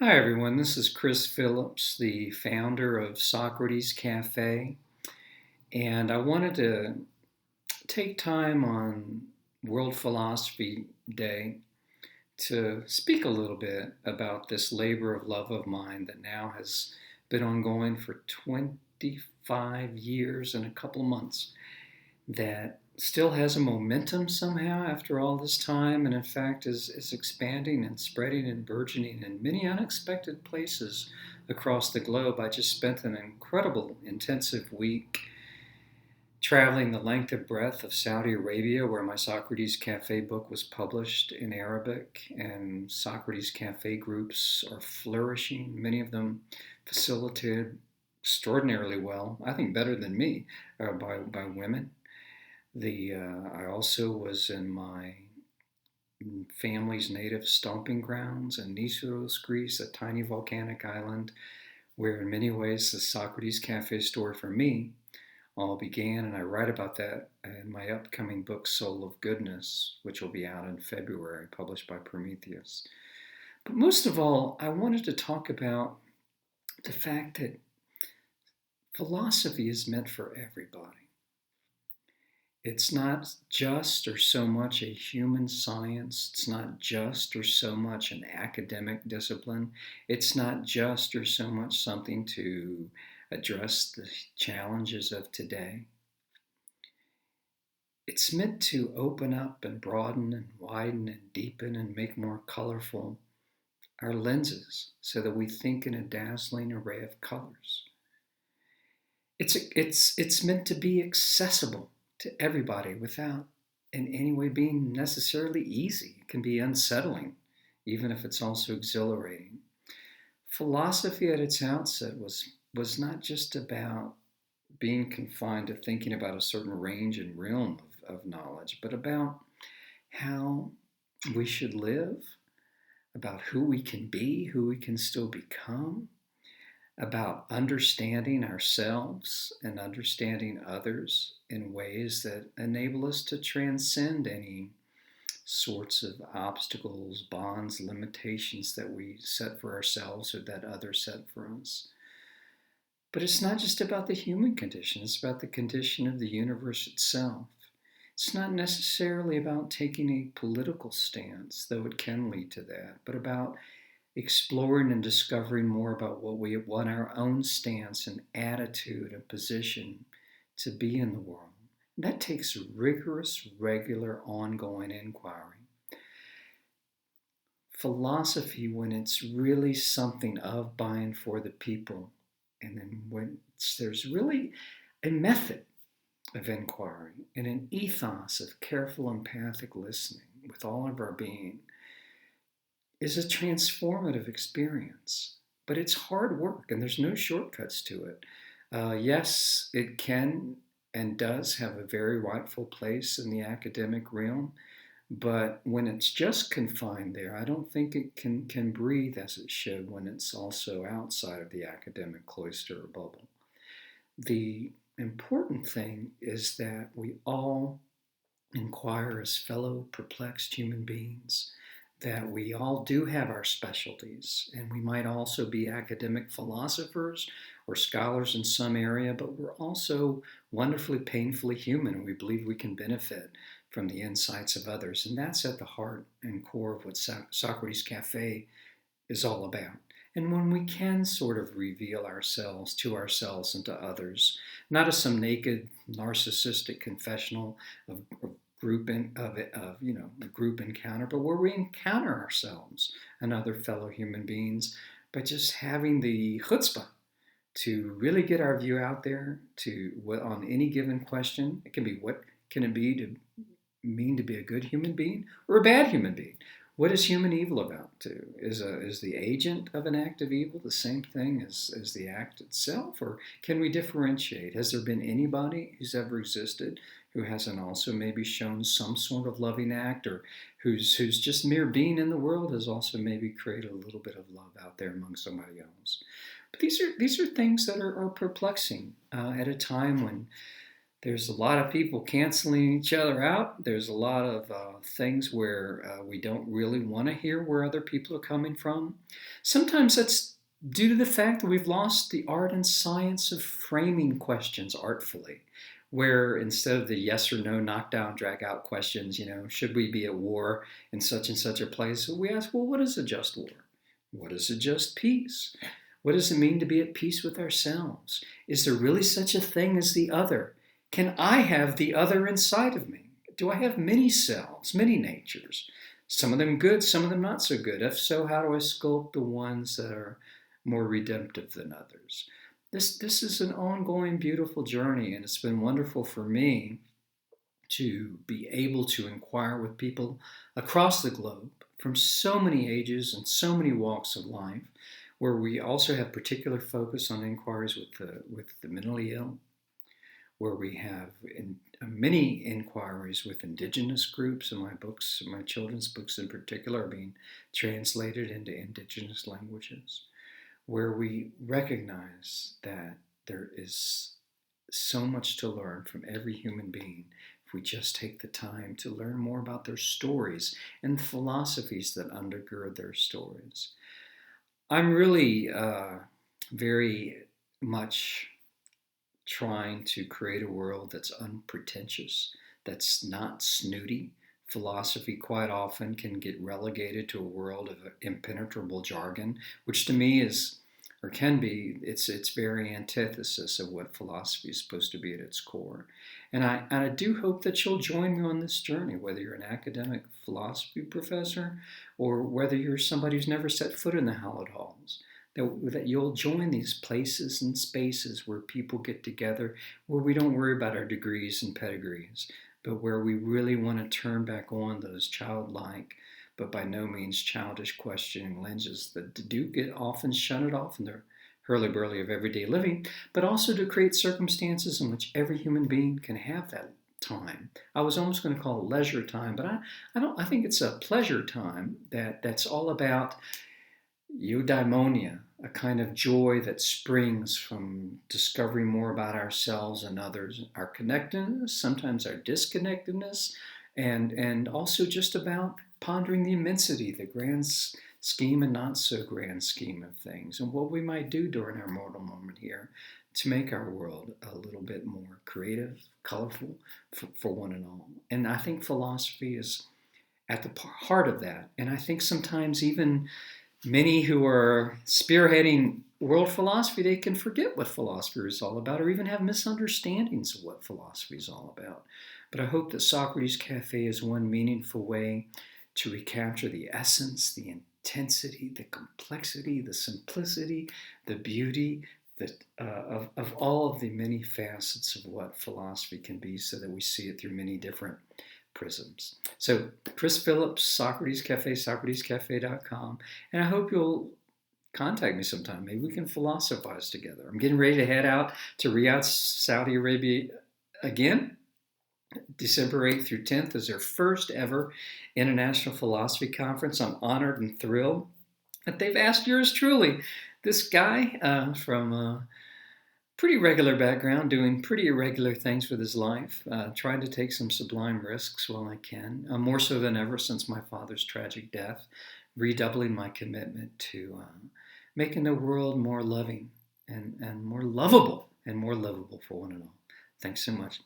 Hi, everyone. This is Chris Phillips, the founder of Socrates Cafe. And I wanted to take time on World Philosophy Day to speak a little bit about this labor of love of mine that now has been ongoing for 25 years and a couple of months, that still has a momentum somehow after all this time, and in fact is expanding and spreading and burgeoning in many unexpected places across the globe. I just spent an incredible intensive week traveling the length and breadth of Saudi Arabia, where my Socrates Cafe book was published in Arabic, and Socrates Cafe groups are flourishing, many of them facilitated extraordinarily well, I think better than me, by women. I also was in my family's native stomping grounds in Nisos, Greece, a tiny volcanic island where in many ways the Socrates Cafe story for me all began, and I write about that in my upcoming book, Soul of Goodness, which will be out in February, published by Prometheus. But most of all, I wanted to talk about the fact that philosophy is meant for everybody. It's not just or so much a human science. It's not just or so much an academic discipline. It's not just or so much something to address the challenges of today. It's meant to open up and broaden and widen and deepen and make more colorful our lenses so that we think in a dazzling array of colors. It's meant to be accessible to everybody without in any way being necessarily easy. It can be unsettling, even if it's also exhilarating. Philosophy at its outset was not just about being confined to thinking about a certain range and realm of knowledge, but about how we should live, about who we can be, who we can still become, about understanding ourselves and understanding others in ways that enable us to transcend any sorts of obstacles, bonds, limitations that we set for ourselves or that others set for us. But it's not just about the human condition, it's about the condition of the universe itself. It's not necessarily about taking a political stance, though it can lead to that, but about exploring and discovering more about what we want our own stance and attitude and position to be in the world. And that takes rigorous, regular, ongoing inquiry. Philosophy, when it's really something of, by, and for the people, and then when there's really a method of inquiry and an ethos of careful, empathic listening with all of our being, is a transformative experience. But it's hard work, and there's no shortcuts to it. Yes, it can and does have a very rightful place in the academic realm, but when it's just confined there, I don't think it can breathe as it should when it's also outside of the academic cloister or bubble. The important thing is that we all inquire as fellow perplexed human beings, that we all do have our specialties, and we might also be academic philosophers or scholars in some area, but we're also wonderfully, painfully human, and we believe we can benefit from the insights of others. And that's at the heart and core of what Socrates Cafe is all about. And when we can sort of reveal ourselves to ourselves and to others, not as some naked narcissistic confessional of a group encounter, but where we encounter ourselves and other fellow human beings by just having the chutzpah to really get our view out there on any given question. It can be, what can it be to mean to be a good human being or a bad human being? What is human evil about to? Is the agent of an act of evil the same thing as the act itself? Or can we differentiate? Has there been anybody who's ever existed who hasn't also maybe shown some sort of loving act, or who's just mere being in the world has also maybe created a little bit of love out there among somebody else? But these are things that are perplexing at a time when There's a lot of people canceling each other out. There's a lot of things where we don't really want to hear where other people are coming from. Sometimes that's due to the fact that we've lost the art and science of framing questions artfully, where instead of the yes or no knockdown drag out questions, should we be at war in such and such a place, we ask, well, what is a just war? What is a just peace? What does it mean to be at peace with ourselves? Is there really such a thing as the other? Can I have the other inside of me? Do I have many selves, many natures? Some of them good, some of them not so good. If so, how do I sculpt the ones that are more redemptive than others? This is an ongoing, beautiful journey, and it's been wonderful for me to be able to inquire with people across the globe from so many ages and so many walks of life, where we also have particular focus on inquiries with the mentally ill, where we have many inquiries with indigenous groups, and my books, my children's books in particular, are being translated into indigenous languages, where we recognize that there is so much to learn from every human being if we just take the time to learn more about their stories and the philosophies that undergird their stories. I'm really very much trying to create a world that's unpretentious, that's not snooty. Philosophy quite often can get relegated to a world of impenetrable jargon, which to me is, or can be, it's very antithesis of what philosophy is supposed to be at its core. And I do hope that you'll join me on this journey, whether you're an academic philosophy professor or whether you're somebody who's never set foot in the hallowed halls. That you'll join these places and spaces where people get together, where we don't worry about our degrees and pedigrees, but where we really want to turn back on those childlike, but by no means childish questioning lenses that do get often shunted off in the hurly-burly of everyday living, but also to create circumstances in which every human being can have that time. I was almost going to call it leisure time, but I think it's a pleasure time that's all about eudaimonia, a kind of joy that springs from discovering more about ourselves and others, our connectedness, sometimes our disconnectedness, and also just about pondering the immensity, the grand scheme and not so grand scheme of things, and what we might do during our mortal moment here to make our world a little bit more creative, colorful for one and all. And I think philosophy is at the heart of that. And I think sometimes even many who are spearheading world philosophy, they can forget what philosophy is all about or even have misunderstandings of what philosophy is all about. But I hope that Socrates Cafe is one meaningful way to recapture the essence, the intensity, the complexity, the simplicity, the beauty of all of the many facets of what philosophy can be, so that we see it through many different prisms. So Chris Phillips, Socrates Cafe, socratescafe.com. And I hope you'll contact me sometime. Maybe we can philosophize together. I'm getting ready to head out to Riyadh, Saudi Arabia again. December 8th through 10th is their first ever International Philosophy Conference. I'm honored and thrilled that they've asked yours truly, this guy from pretty regular background, doing pretty irregular things with his life, trying to take some sublime risks while I can, more so than ever since my father's tragic death, redoubling my commitment to making the world more loving and more lovable and more livable for one and all. Thanks so much.